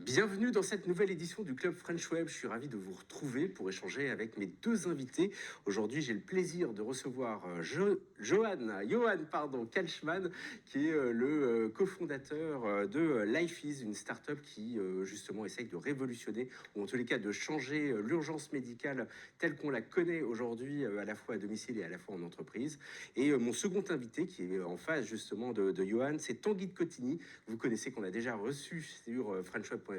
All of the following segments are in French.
Bienvenue dans cette nouvelle édition du Club French Web. Je suis ravi de vous retrouver pour échanger avec mes deux invités. Aujourd'hui, j'ai le plaisir de recevoir Johan Kalschman, qui est le cofondateur de Lifease, une start-up qui justement essaye de révolutionner, ou en tous les cas de changer l'urgence médicale telle qu'on la connaît aujourd'hui, à la fois à domicile et à la fois en entreprise. Et mon second invité, qui est en face justement de Johan, c'est Tanguy de Cotigny. Vous connaissez, qu'on a déjà reçu sur frenchweb.fr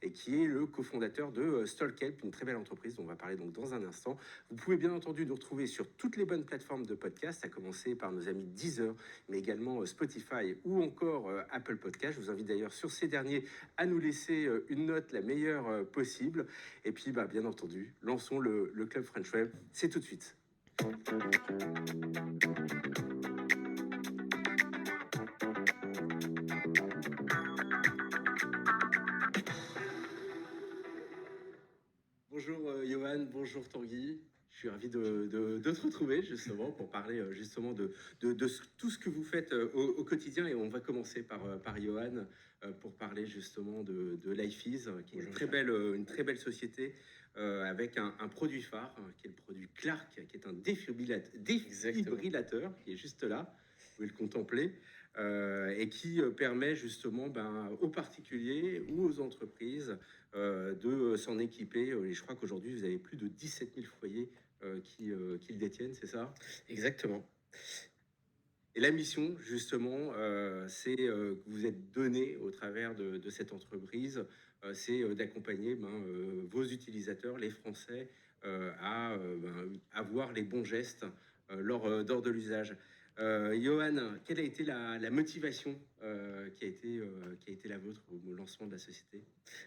et qui est le cofondateur de Stalkelp, une très belle entreprise dont on va parler donc dans un instant. Vous pouvez bien entendu nous retrouver sur toutes les bonnes plateformes de podcast, à commencer par nos amis Deezer, mais également Spotify ou encore Apple Podcast. Je vous invite d'ailleurs sur ces derniers à nous laisser une note la meilleure possible. Et puis, bien entendu, lançons le Club French Web. C'est tout de suite. Bonjour Johan, bonjour Tanguy. Je suis ravi de te retrouver justement pour parler justement de tout ce que vous faites au quotidien. Et on va commencer par Johan pour parler justement de Lifease, qui est une très belle société avec un produit phare, qui est le produit Clark, qui est un défibrillateur, qui est juste là, vous pouvez le contempler. Et qui permet justement aux particuliers ou aux entreprises de s'en équiper. Et je crois qu'aujourd'hui, vous avez plus de 17 000 foyers qui le détiennent, c'est ça? Exactement. Et la mission, justement, c'est que vous êtes donné au travers de cette entreprise, c'est d'accompagner vos utilisateurs, les Français, à avoir les bons gestes lors de l'usage. Johan, quelle a été la motivation qui a été la vôtre au lancement de la société?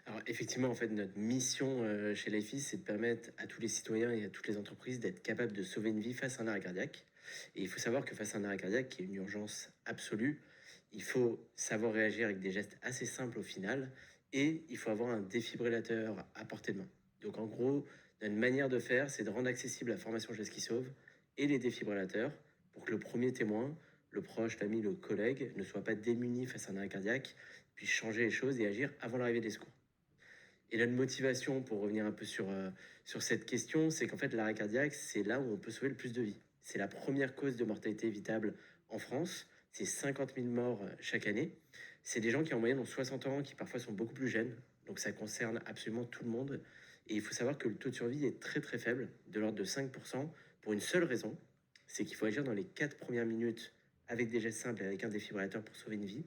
Alors effectivement, en fait, notre mission chez Lifease, c'est de permettre à tous les citoyens et à toutes les entreprises d'être capables de sauver une vie face à un arrêt cardiaque. Et il faut savoir que face à un arrêt cardiaque, qui est une urgence absolue, il faut savoir réagir avec des gestes assez simples au final, et il faut avoir un défibrillateur à portée de main. Donc en gros, notre manière de faire, c'est de rendre accessible la formation Gestes qui sauvent et les défibrillateurs pour que le premier témoin, le proche, l'ami, le collègue, ne soit pas démuni face à un arrêt cardiaque, puisse changer les choses et agir avant l'arrivée des secours. Et la motivation, pour revenir un peu sur cette question, c'est qu'en fait, l'arrêt cardiaque, c'est là où on peut sauver le plus de vies. C'est la première cause de mortalité évitable en France. C'est 50 000 morts chaque année. C'est des gens qui en moyenne ont 60 ans, qui parfois sont beaucoup plus jeunes. Donc ça concerne absolument tout le monde. Et il faut savoir que le taux de survie est très très faible, de l'ordre de 5%, pour une seule raison, c'est qu'il faut agir dans les 4 premières minutes avec des gestes simples et avec un défibrillateur pour sauver une vie.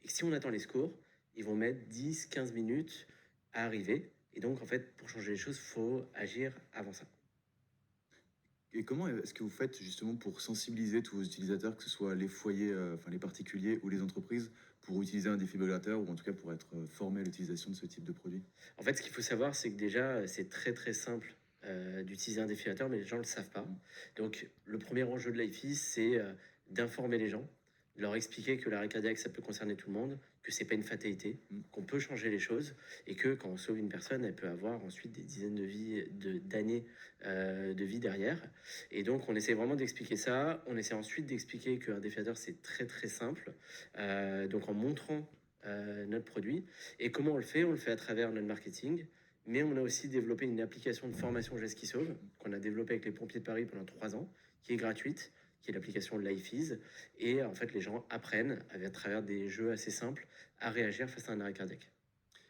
Et que si on attend les secours, ils vont mettre 10-15 minutes à arriver. Et donc, en fait, pour changer les choses, il faut agir avant ça. Et comment est-ce que vous faites justement pour sensibiliser tous vos utilisateurs, que ce soit les foyers, les particuliers ou les entreprises, pour utiliser un défibrillateur ou en tout cas pour être formés à l'utilisation de ce type de produit? En fait, ce qu'il faut savoir, c'est que déjà, c'est très très simple d'utiliser un défibrillateur, mais les gens ne le savent pas. Donc, le premier enjeu de Lifease, c'est d'informer les gens, de leur expliquer que l'arrêt cardiaque, ça peut concerner tout le monde, que c'est pas une fatalité, qu'on peut changer les choses, et que quand on sauve une personne, elle peut avoir ensuite des dizaines d'années de vie derrière. Et donc, on essaie vraiment d'expliquer ça. On essaie ensuite d'expliquer qu'un défibrillateur, c'est très très simple. Donc, en montrant notre produit. Et comment on le fait? On le fait à travers notre marketing, mais on a aussi développé une application de formation Gestes qui sauvent, qu'on a développée avec les pompiers de Paris pendant 3 ans, qui est gratuite, qui est l'application Lifease. Et en fait, les gens apprennent, à travers des jeux assez simples, à réagir face à un arrêt cardiaque.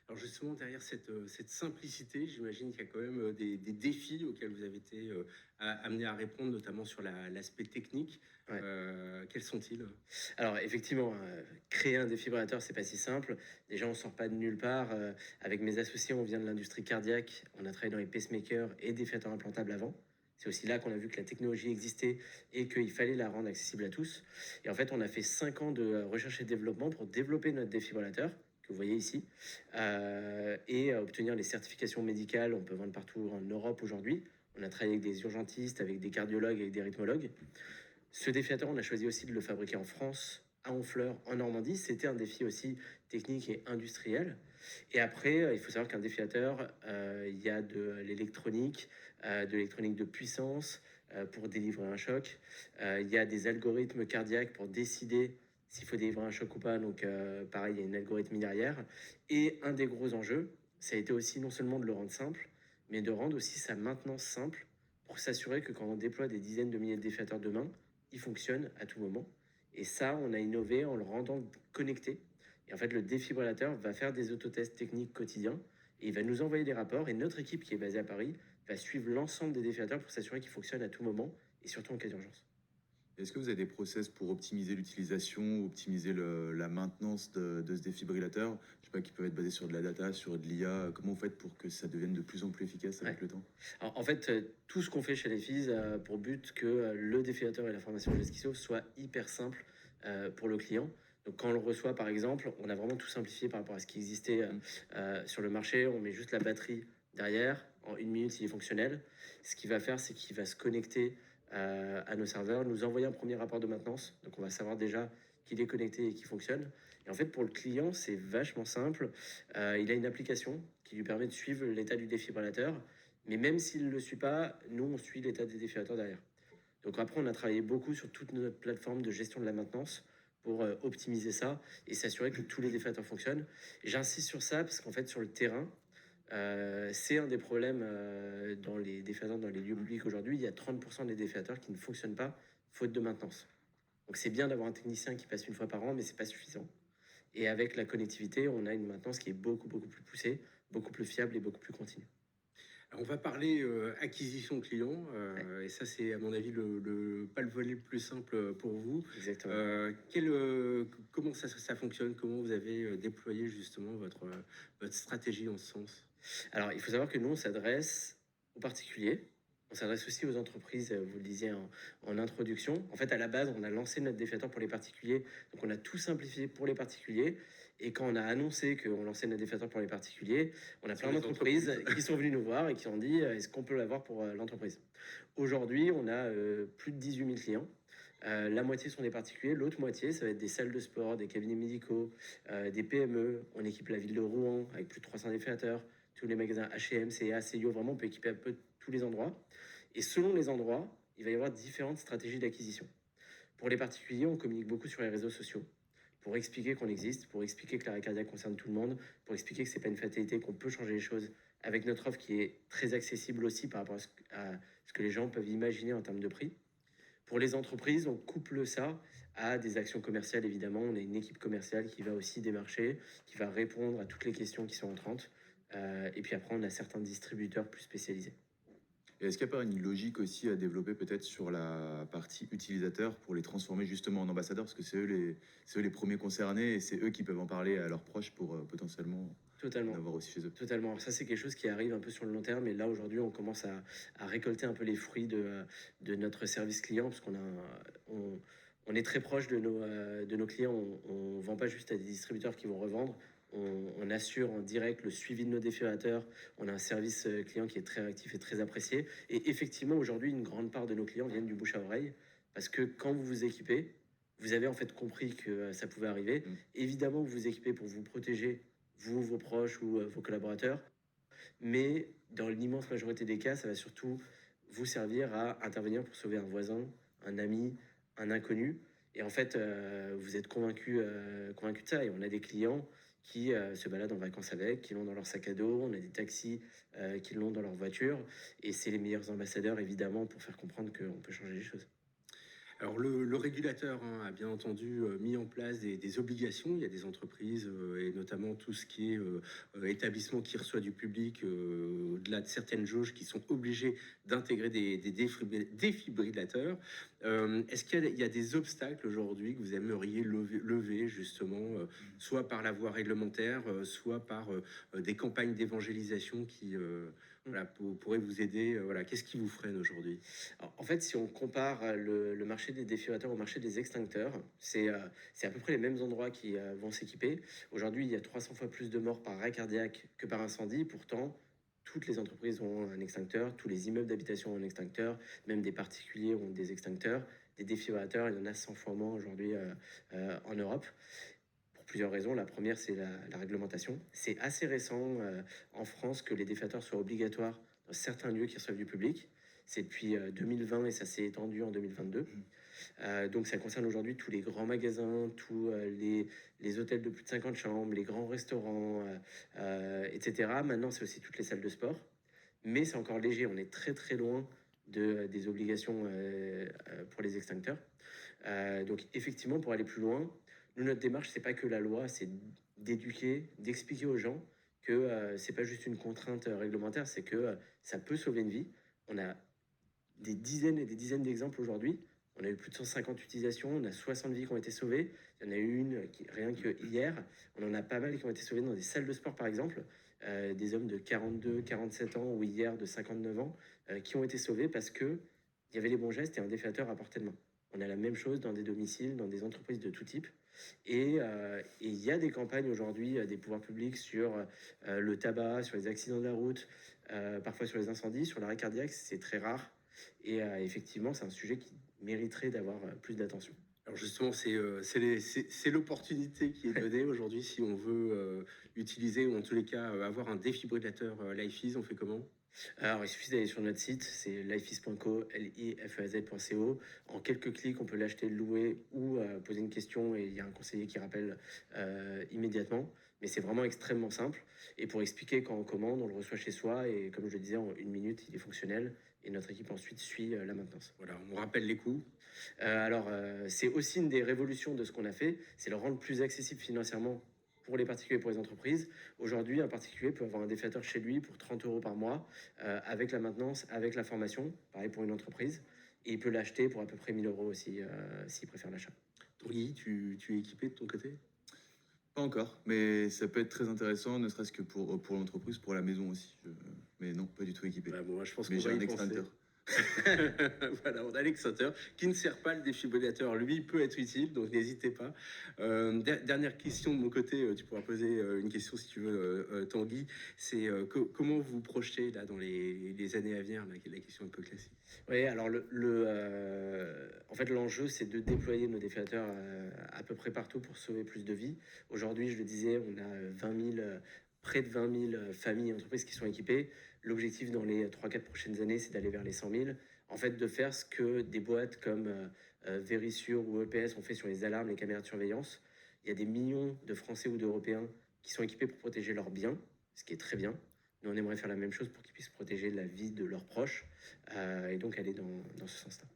Alors justement, derrière cette simplicité, j'imagine qu'il y a quand même des défis auxquels vous avez été amené à répondre, notamment sur l'aspect technique. Ouais. Quels sont-ils? Alors effectivement, créer un défibrillateur, c'est pas si simple. Déjà, on sort pas de nulle part. Avec mes associés, on vient de l'industrie cardiaque. On a travaillé dans les pacemakers et défibrillateurs implantables avant. C'est aussi là qu'on a vu que la technologie existait et qu'il fallait la rendre accessible à tous. Et en fait, on a fait 5 ans de recherche et développement pour développer notre défibrillateur, que vous voyez ici, et obtenir les certifications médicales. On peut vendre partout en Europe aujourd'hui. On a travaillé avec des urgentistes, avec des cardiologues, avec des rythmologues. Ce défibrillateur, on a choisi aussi de le fabriquer en France, à Honfleur, en Normandie. C'était un défi aussi technique et industriel. Et après, il faut savoir qu'un défibrillateur, il y a de l'électronique de puissance pour délivrer un choc. Il y a des algorithmes cardiaques pour décider s'il faut délivrer un choc ou pas. Donc, pareil, il y a une algorithmie derrière. Et un des gros enjeux, ça a été aussi non seulement de le rendre simple, mais de rendre aussi sa maintenance simple pour s'assurer que quand on déploie des dizaines de milliers de défibrillateurs demain, ils fonctionnent à tout moment. Et ça, on a innové en le rendant connecté. Et en fait, le défibrillateur va faire des autotests techniques quotidiens et il va nous envoyer des rapports. Et notre équipe qui est basée à Paris va suivre l'ensemble des défibrillateurs pour s'assurer qu'ils fonctionnent à tout moment et surtout en cas d'urgence. Est-ce que vous avez des process pour optimiser l'utilisation, optimiser la maintenance de ce défibrillateur? Je sais pas, qui peuvent être basés sur de la data, sur de l'IA. Comment vous faites pour que ça devienne de plus en plus efficace avec Ouais. le temps? Alors, en fait, tout ce qu'on fait chez les FIS a pour but que le défibrillateur et la formation de qui sauve soit hyper simple pour le client. Donc, quand on le reçoit, par exemple, on a vraiment tout simplifié par rapport à ce qui existait sur le marché. On met juste la batterie derrière. En 1 minute, il est fonctionnel. Ce qu'il va faire, c'est qu'il va se connecter à nos serveurs, nous envoyer un premier rapport de maintenance. Donc, on va savoir déjà qu'il est connecté et qu'il fonctionne. Et en fait, pour le client, c'est vachement simple. Il a une application qui lui permet de suivre l'état du défibrillateur. Mais même s'il ne le suit pas, nous, on suit l'état des défibrillateurs derrière. Donc après, on a travaillé beaucoup sur toute notre plateforme de gestion de la maintenance pour optimiser ça et s'assurer que tous les défibrillateurs fonctionnent. J'insiste sur ça parce qu'en fait, sur le terrain, c'est un des problèmes dans les défibrillateurs dans les lieux publics aujourd'hui. Il y a 30% des défibrillateurs qui ne fonctionnent pas faute de maintenance. Donc c'est bien d'avoir un technicien qui passe une fois par an, mais c'est pas suffisant. Et avec la connectivité, on a une maintenance qui est beaucoup plus poussée, beaucoup plus fiable et beaucoup plus continue. Alors, on va parler acquisition client, Ouais. et ça c'est à mon avis pas le volet le plus simple pour vous. Exactement. Comment ça fonctionne? Comment vous avez déployé justement votre stratégie en ce sens? Alors, il faut savoir que nous, on s'adresse aux particuliers. On s'adresse aussi aux entreprises, vous le disiez en introduction. En fait, à la base, on a lancé notre défiateur pour les particuliers. Donc, on a tout simplifié pour les particuliers. Et quand on a annoncé qu'on lançait notre défiateur pour les particuliers, on a Sur plein les d'entreprises entreprises. qui sont venues nous voir et qui ont dit est-ce qu'on peut l'avoir pour l'entreprise. Aujourd'hui, on a plus de 18 000 clients. La moitié sont des particuliers, l'autre moitié, ça va être des salles de sport, des cabinets médicaux, des PME. On équipe la ville de Rouen avec plus de 300 défiateurs, tous les magasins H&M, CA, CIO, vraiment on peut équiper un peu tous les endroits. Et selon les endroits, il va y avoir différentes stratégies d'acquisition. Pour les particuliers, on communique beaucoup sur les réseaux sociaux pour expliquer qu'on existe, pour expliquer que l'arrêt cardiaque concerne tout le monde, pour expliquer que c'est pas une fatalité, qu'on peut changer les choses avec notre offre qui est très accessible aussi par rapport à ce que les gens peuvent imaginer en termes de prix. Pour les entreprises, on couple ça à des actions commerciales, évidemment. On a une équipe commerciale qui va aussi démarcher, qui va répondre à toutes les questions qui sont entrantes. Et puis après, on a certains distributeurs plus spécialisés. Et est-ce qu'il n'y a pas une logique aussi à développer peut-être sur la partie utilisateur pour les transformer justement en ambassadeurs? Parce que c'est eux les premiers concernés et c'est eux qui peuvent en parler à leurs proches pour potentiellement en Totalement. avoir aussi chez eux. Totalement. Alors ça, c'est quelque chose qui arrive un peu sur le long terme. Et là, aujourd'hui, on commence à récolter un peu les fruits de notre service client, parce on est très proche de nos clients. On ne vend pas juste à des distributeurs qui vont revendre. On assure en direct le suivi de nos défibrillateurs. On a un service client qui est très actif et très apprécié. Et effectivement, aujourd'hui, une grande part de nos clients viennent du bouche à oreille, parce que quand vous vous équipez, vous avez en fait compris que ça pouvait arriver. Mm. Évidemment, vous vous équipez pour vous protéger, vous, vos proches ou vos collaborateurs. Mais dans l'immense majorité des cas, ça va surtout vous servir à intervenir pour sauver un voisin, un ami, un inconnu. Et en fait, vous êtes convaincu de ça. Et on a des clients qui se baladent en vacances avec, qui l'ont dans leur sac à dos. On a des taxis qui l'ont dans leur voiture. Et c'est les meilleurs ambassadeurs, évidemment, pour faire comprendre qu'on peut changer les choses. Alors le régulateur a bien entendu mis en place des obligations. Il y a des entreprises et notamment tout ce qui est établissement qui reçoit du public au-delà de certaines jauges qui sont obligés d'intégrer des défibrillateurs. Est-ce qu'il y a des obstacles aujourd'hui que vous aimeriez lever justement, soit par la voie réglementaire, soit par des campagnes d'évangélisation qui voilà, pourraient vous aider? Voilà, qu'est-ce qui vous freine aujourd'hui? Alors, en fait, si on compare le marché des défibrillateurs au marché des extincteurs, c'est à peu près les mêmes endroits qui vont s'équiper. Aujourd'hui, il y a 300 fois plus de morts par arrêt cardiaque que par incendie. Pourtant, toutes les entreprises ont un extincteur, tous les immeubles d'habitation ont un extincteur, même des particuliers ont des extincteurs. Des défibrillateurs, il y en a 100 fois moins aujourd'hui en Europe. Pour plusieurs raisons. La première, c'est la réglementation. C'est assez récent en France que les défibrillateurs soient obligatoires dans certains lieux qui reçoivent du public. C'est depuis 2020 et ça s'est étendu en 2022. Donc ça concerne aujourd'hui tous les grands magasins, tous les hôtels de plus de 50 chambres, les grands restaurants, etc. Maintenant, c'est aussi toutes les salles de sport. Mais c'est encore léger, on est très très loin des obligations pour les extincteurs. Donc effectivement, pour aller plus loin, nous, notre démarche, c'est pas que la loi, c'est d'éduquer, d'expliquer aux gens que c'est pas juste une contrainte réglementaire, c'est que ça peut sauver une vie. On a des dizaines et des dizaines d'exemples aujourd'hui. On a eu plus de 150 utilisations, on a 60 vies qui ont été sauvées. Il y en a eu une rien que hier. On en a pas mal qui ont été sauvées dans des salles de sport, par exemple. Des hommes de 42, 47 ans ou hier de 59 ans qui ont été sauvés parce que il y avait les bons gestes et un défiateur à portée de main. On a la même chose dans des domiciles, dans des entreprises de tout type. Et il y a des campagnes aujourd'hui des pouvoirs publics sur le tabac, sur les accidents de la route, parfois sur les incendies, sur l'arrêt cardiaque, c'est très rare. Et effectivement, c'est un sujet qui mériterait d'avoir plus d'attention. Alors justement, c'est l'opportunité qui est donnée aujourd'hui si on veut utiliser ou en tous les cas avoir un défibrillateur LifeEase, on fait comment? Alors, il suffit d'aller sur notre site, c'est lifeis.co, lifeaz.co. En quelques clics, on peut l'acheter, le louer ou poser une question et il y a un conseiller qui rappelle immédiatement. Mais c'est vraiment extrêmement simple. Et pour expliquer quand on commande, on le reçoit chez soi et comme je le disais, en 1 minute, il est fonctionnel et notre équipe ensuite suit la maintenance. Voilà, on rappelle les coûts. C'est aussi une des révolutions de ce qu'on a fait, c'est le rendre plus accessible financièrement pour les particuliers et pour les entreprises. Aujourd'hui, un particulier peut avoir un défiateur chez lui pour 30 euros par mois, avec la maintenance, avec la formation, pareil pour une entreprise. Et il peut l'acheter pour à peu près 1 000 euros aussi, s'il préfère l'achat. Tanguy, tu es équipé de ton côté? Pas encore, mais ça peut être très intéressant, ne serait-ce que pour l'entreprise, pour la maison aussi. Mais non, pas du tout équipé. Bah, bon, moi, je pense Mais qu'on j'ai va un y penser. extincteur. Voilà, on a l'extincteur qui ne sert pas le défibrillateur. Lui peut être utile, donc n'hésitez pas. Dernière question de mon côté, tu pourras poser une question si tu veux, Tanguy. C'est comment vous vous projetez là dans les années à venir? La question un peu classique. Oui, alors en fait, l'enjeu, c'est de déployer nos défibrillateurs à peu près partout pour sauver plus de vies. Aujourd'hui, je le disais, on a 20 000, près de 20 000 familles et entreprises qui sont équipées. L'objectif dans les 3-4 prochaines années, c'est d'aller vers les 100 000. En fait, de faire ce que des boîtes comme Verisure ou EPS ont fait sur les alarmes, les caméras de surveillance. Il y a des millions de Français ou d'Européens qui sont équipés pour protéger leurs biens, ce qui est très bien. Nous, on aimerait faire la même chose pour qu'ils puissent protéger la vie de leurs proches et donc aller dans ce sens-là.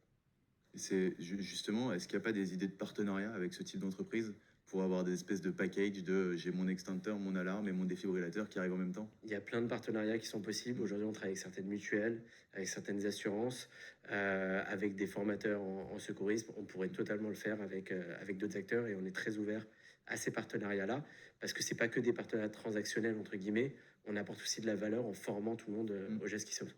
Justement, est-ce qu'il n'y a pas des idées de partenariat avec ce type d'entreprise pour avoir des espèces de package de j'ai mon extincteur, mon alarme et mon défibrillateur qui arrivent en même temps? Il y a plein de partenariats qui sont possibles. Aujourd'hui, on travaille avec certaines mutuelles, avec certaines assurances, avec des formateurs en secourisme. On pourrait totalement le faire avec d'autres acteurs et on est très ouvert à ces partenariats-là parce que c'est pas que des partenariats transactionnels, entre guillemets. On apporte aussi de la valeur en formant tout le monde aux gestes qui sautent.